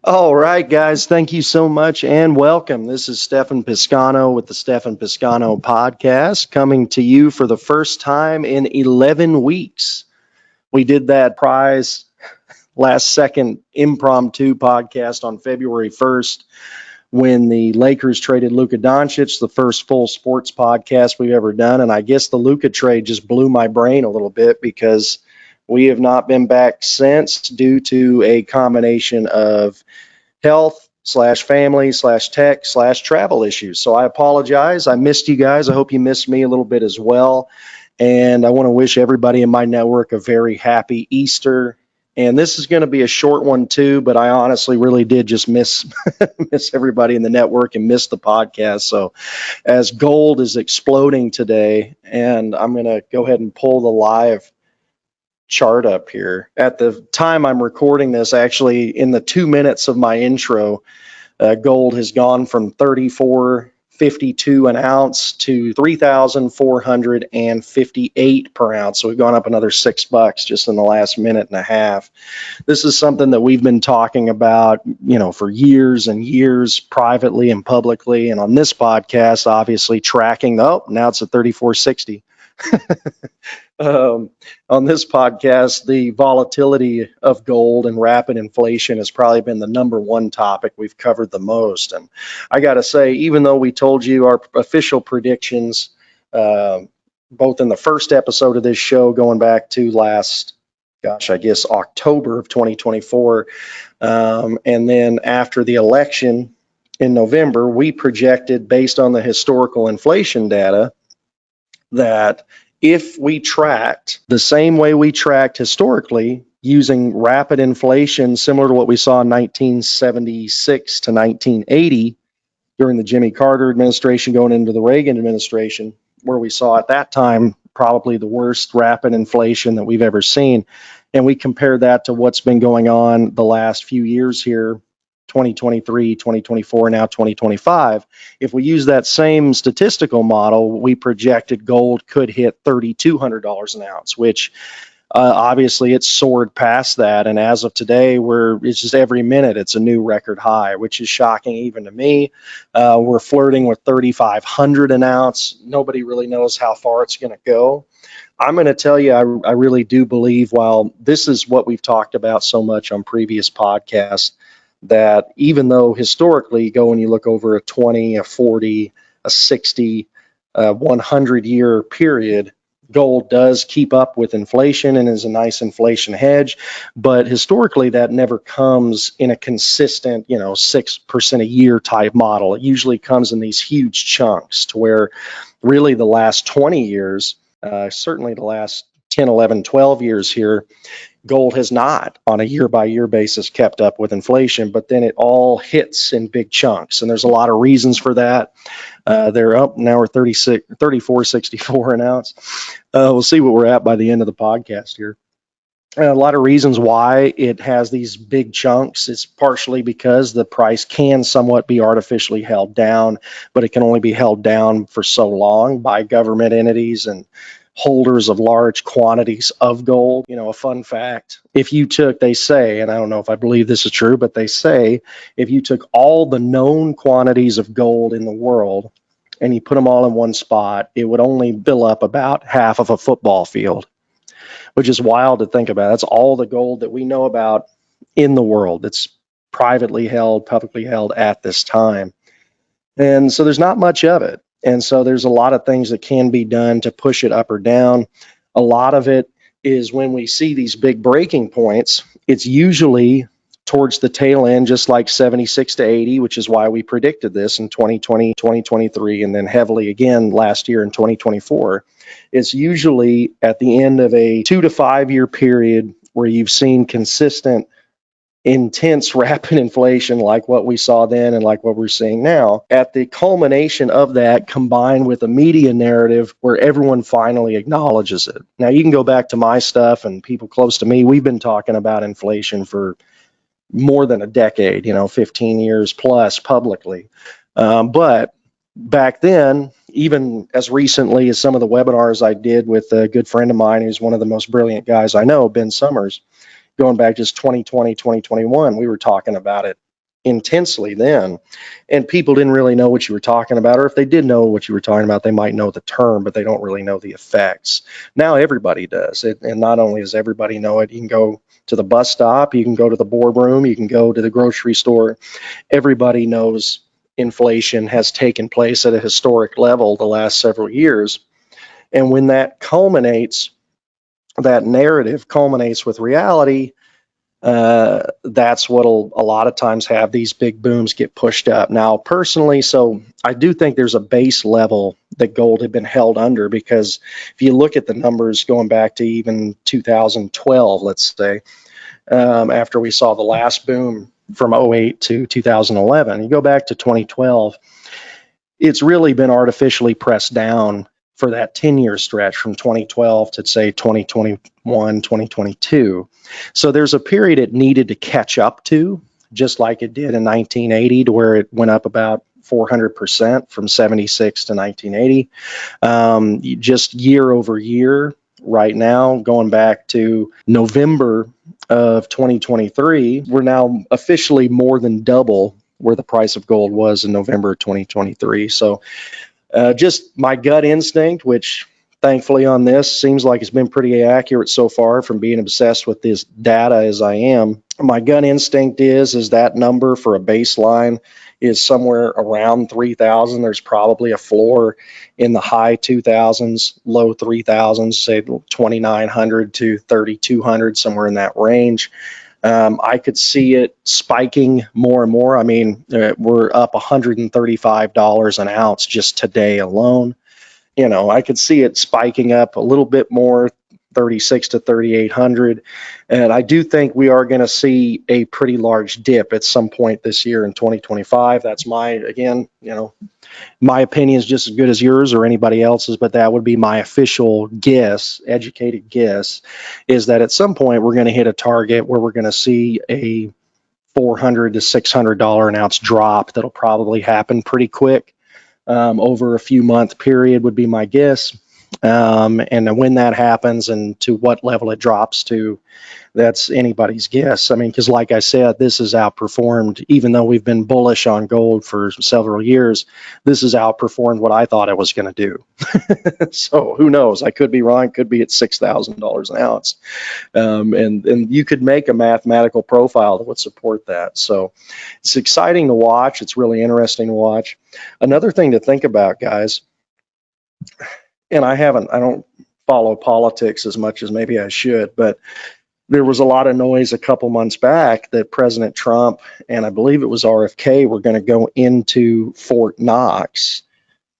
All right, guys, thank you so much and welcome. This is Stephan Piscano with the Stephan Piscano podcast coming to you for the first time in 11 weeks. We did that prize last second impromptu podcast on February 1st when the Lakers traded Luka Doncic, the first full sports podcast we've ever done. And I guess the Luka trade just blew my brain a little bit because we have not been back since due to a combination of health slash family slash tech slash travel issues. So I apologize. I missed you guys. I hope you missed me a little bit as well. And I want to wish everybody in my network a very happy Easter. And this is going to be a short one too, but I honestly really did just miss miss everybody in the network and miss the podcast. So as gold is exploding today, and I'm going to go ahead and pull the live chart up here. At the time I'm recording this, actually, in the 2 minutes of my intro, gold has gone from 34.52 an ounce to 3,458 per ounce. So we've gone up another $6 just in the last minute and a half. This is something that we've been talking about, for years and years, privately and publicly, and on this podcast, obviously tracking. Oh, now it's at 34.60. On this podcast, the volatility of gold and rapid inflation has probably been the number one topic we've covered the most. And I got to say, even though we told you our official predictions, both in the first episode of this show going back to October of 2024, and then after the election in November, we projected based on the historical inflation data that if we tracked the same way we tracked historically, using rapid inflation similar to what we saw in 1976 to 1980 during the Jimmy Carter administration going into the Reagan administration, where we saw at that time probably the worst rapid inflation that we've ever seen. And we compared that to what's been going on the last few years here, 2023, 2024, now 2025. If we use that same statistical model, we projected gold could hit $3,200 an ounce, which obviously it's soared past that. And as of today, it's just every minute it's a new record high, which is shocking even to me. We're flirting with 3,500 an ounce. Nobody really knows how far it's going to go. I'm going to tell you, I really do believe, while this is what we've talked about so much on previous podcasts, that even though historically, go and you look over a 20, a 40, a 60, 100-year period, gold does keep up with inflation and is a nice inflation hedge. But historically, that never comes in a consistent, 6% a year type model. It usually comes in these huge chunks to where really the last 20 years, certainly the last 10, 11, 12 years here, gold has not on a year-by-year basis kept up with inflation, but then it all hits in big chunks. And there's a lot of reasons for that. They're up now. We're 34.64 an ounce. We'll see what we're at by the end of the podcast here. A lot of reasons why it has these big chunks. It's partially because the price can somewhat be artificially held down, but it can only be held down for so long by government entities and holders of large quantities of gold. A fun fact, if you took, they say, and I don't know if I believe this is true, but they say if you took all the known quantities of gold in the world and you put them all in one spot, it would only fill up about half of a football field, which is wild to think about. That's all the gold that we know about in the world that's privately held, publicly held at this time. And so there's not much of it. And so there's a lot of things that can be done to push it up or down. A lot of it is when we see these big breaking points, it's usually towards the tail end, just like 76 to 80, which is why we predicted this in 2020, 2023, and then heavily again last year in 2024. It's usually at the end of a 2 to 5 year period where you've seen consistent intense rapid inflation like what we saw then and like what we're seeing now. At the culmination of that, combined with a media narrative where everyone finally acknowledges it. Now, you can go back to my stuff and people close to me. We've been talking about inflation for more than a decade, 15 years plus publicly. But back then, even as recently as some of the webinars I did with a good friend of mine who's one of the most brilliant guys I know, Ben Summers, going back just 2020, 2021, we were talking about it intensely then, and people didn't really know what you were talking about, or if they did know what you were talking about, they might know the term, but they don't really know the effects. Now everybody does it, and not only does everybody know it, you can go to the bus stop, you can go to the boardroom, you can go to the grocery store. Everybody knows inflation has taken place at a historic level the last several years. And when that culminates, that narrative culminates with reality, that's what'll a lot of times have these big booms get pushed up. Now, personally, so I do think there's a base level that gold had been held under, because if you look at the numbers going back to even 2012, let's say, after we saw the last boom from '08 to 2011, you go back to 2012, it's really been artificially pressed down for that 10-year stretch from 2012 to say 2021, 2022. So there's a period it needed to catch up to, just like it did in 1980, to where it went up about 400% from 76 to 1980. Just year over year, right now, going back to November of 2023, we're now officially more than double where the price of gold was in November 2023. So just my gut instinct, which thankfully on this seems like it's been pretty accurate so far from being obsessed with this data as I am. My gut instinct is that number for a baseline is somewhere around 3,000. There's probably a floor in the high 2,000s, low 3,000s, say 2,900 to 3,200, somewhere in that range. I could see it spiking more and more. I mean, we're up $135 an ounce just today alone. You know, I could see it spiking up a little bit more, 36 to 3,800. And I do think we are going to see a pretty large dip at some point this year in 2025. That's again, my opinion is just as good as yours or anybody else's, but that would be my official guess, educated guess, is that at some point we're going to hit a target where we're going to see a $400 to $600 an ounce drop that'll probably happen pretty quick, over a few month period would be my guess. And when that happens and to what level it drops to, that's anybody's guess. I mean, because like I said, this has outperformed, even though we've been bullish on gold for several years, this has outperformed what I thought it was going to do. So who knows? I could be wrong. Could be at $6,000 an ounce. And you could make a mathematical profile that would support that. So it's exciting to watch. It's really interesting to watch. Another thing to think about, guys, and I don't follow politics as much as maybe I should, but there was a lot of noise a couple months back that President Trump and I believe it was RFK were going to go into Fort Knox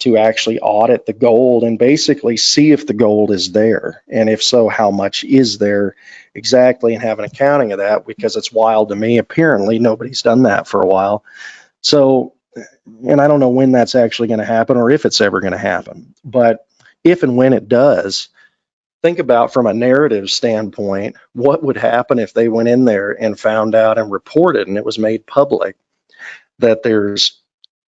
to actually audit the gold and basically see if the gold is there. And if so, how much is there exactly, and have an accounting of that, because it's wild to me. Apparently, nobody's done that for a while. So, and I don't know when that's actually going to happen or if it's ever going to happen. But if and when it does, think about from a narrative standpoint, what would happen if they went in there and found out and reported, and it was made public, that there's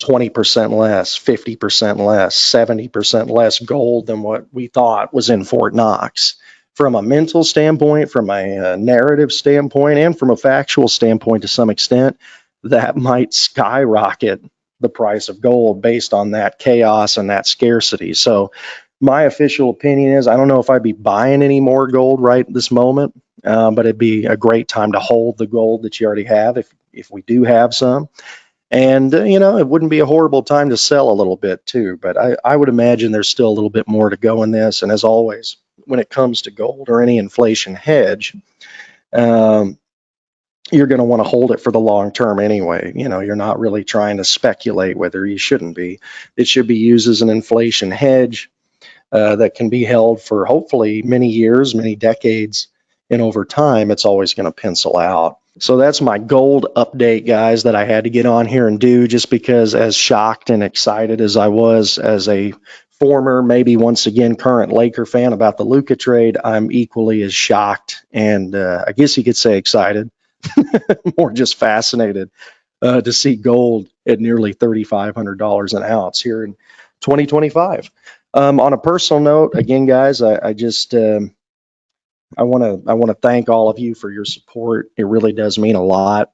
20% less, 50% less, 70% less gold than what we thought was in Fort Knox. From a mental standpoint, from a narrative standpoint, and from a factual standpoint to some extent, that might skyrocket the price of gold based on that chaos and that scarcity. So my official opinion is I don't know if I'd be buying any more gold right this moment, but it'd be a great time to hold the gold that you already have if we do have some. And, it wouldn't be a horrible time to sell a little bit too, but I would imagine there's still a little bit more to go in this. And as always, when it comes to gold or any inflation hedge, you're going to want to hold it for the long term anyway. You're not really trying to speculate, whether you shouldn't be. It should be used as an inflation hedge that can be held for hopefully many years, many decades, and over time, it's always going to pencil out. So that's my gold update, guys, that I had to get on here and do, just because as shocked and excited as I was as a former, maybe once again current Laker fan about the Luka trade, I'm equally as shocked and I guess you could say excited, more just fascinated to see gold at nearly $3,500 an ounce here in 2025. On a personal note, again, guys, I just I want to thank all of you for your support. It really does mean a lot.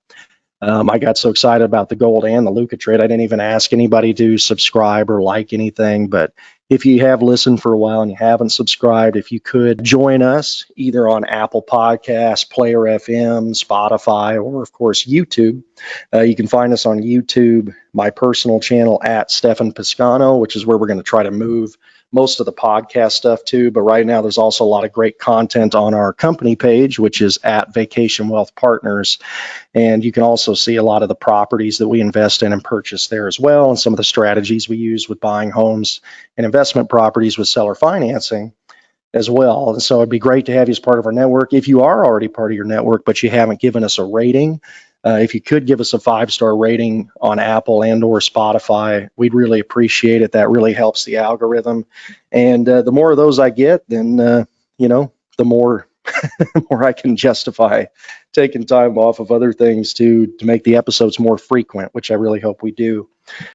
I got so excited about the gold and the Luca trade, I didn't even ask anybody to subscribe or like anything. But if you have listened for a while and you haven't subscribed, if you could join us either on Apple Podcasts, Player FM, Spotify, or of course YouTube. You can find us on YouTube, my personal channel at Stephan Piscano, which is where we're going to try to move most of the podcast stuff to. But right now, there's also a lot of great content on our company page, which is at Vacation Wealth Partners. And you can also see a lot of the properties that we invest in and purchase there as well, and some of the strategies we use with buying homes and investment properties with seller financing as well. And so it'd be great to have you as part of our network. If you are already part of your network, but you haven't given us a rating, if you could give us a 5-star rating on Apple and or Spotify, we'd really appreciate it. That really helps the algorithm. And the more of those I get, then, the more more I can justify taking time off of other things to make the episodes more frequent, which I really hope we do.